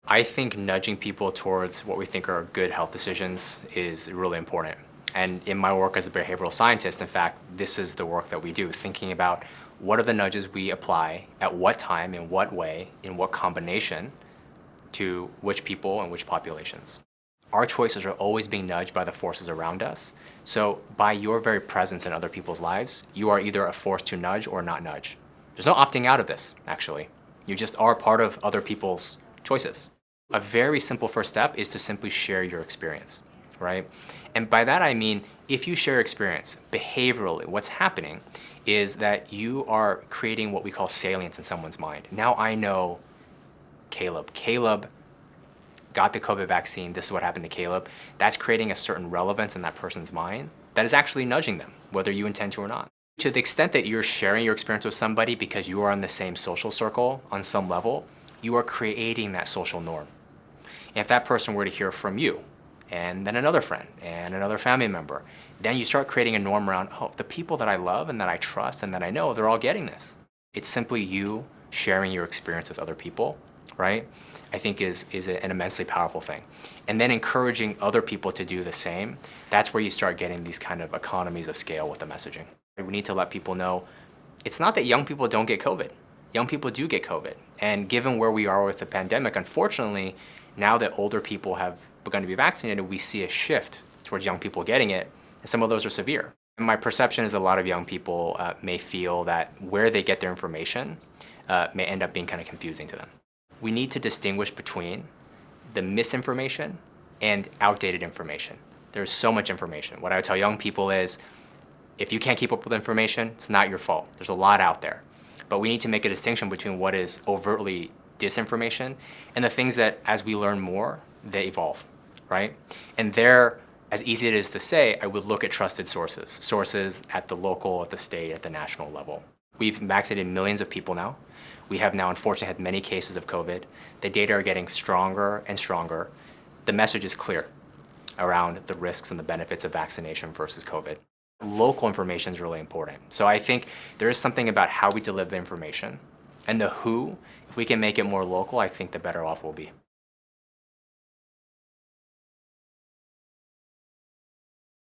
I think nudging people towards what we think are good health decisions is really important. And in my work as a behavioral scientist, in fact, this is the work that we do, thinking about what are the nudges we apply, at what time, in what way, in what combination, to which people and which populations. Our choices are always being nudged by the forces around us. So by your very presence in other people's lives, you are either a force to nudge or not nudge. There's no opting out of this, actually. You just are part of other people's choices. A very simple first step is to simply share your experience, right? And by that I mean, if you share your experience, behaviorally, what's happening is that you are creating what we call salience in someone's mind. Now I know Caleb. Caleb got the COVID vaccine, this is what happened to Caleb. That's creating a certain relevance in that person's mind that is actually nudging them, whether you intend to or not. To the extent that you're sharing your experience with somebody because you are in the same social circle on some level, you are creating that social norm. And if that person were to hear from you, and then another friend, and another family member, then you start creating a norm around, oh, the people that I love and that I trust and that I know, they're all getting this. It's simply you sharing your experience with other people, right? I think is an immensely powerful thing. And then encouraging other people to do the same, that's where you start getting these kind of economies of scale with the messaging. We need to let people know, it's not that young people don't get COVID. Young people do get COVID. And given where we are with the pandemic, unfortunately, now that older people have begun to be vaccinated, we see a shift towards young people getting it, and some of those are severe. And my perception is a lot of young people may feel that where they get their information may end up being kind of confusing to them. We need to distinguish between the misinformation and outdated information. There's so much information. What I would tell young people is, if you can't keep up with information, it's not your fault. There's a lot out there. But we need to make a distinction between what is overtly disinformation and the things that, as we learn more, they evolve, right? And there, as easy it is to say, I would look at trusted sources. Sources at the local, at the state, at the national level. We've vaccinated millions of people now. We have now, unfortunately, had many cases of COVID. The data are getting stronger and stronger. The message is clear around the risks and the benefits of vaccination versus COVID. Local information is really important. So I think there is something about how we deliver the information and the who. If we can make it more local, I think the better off we'll be.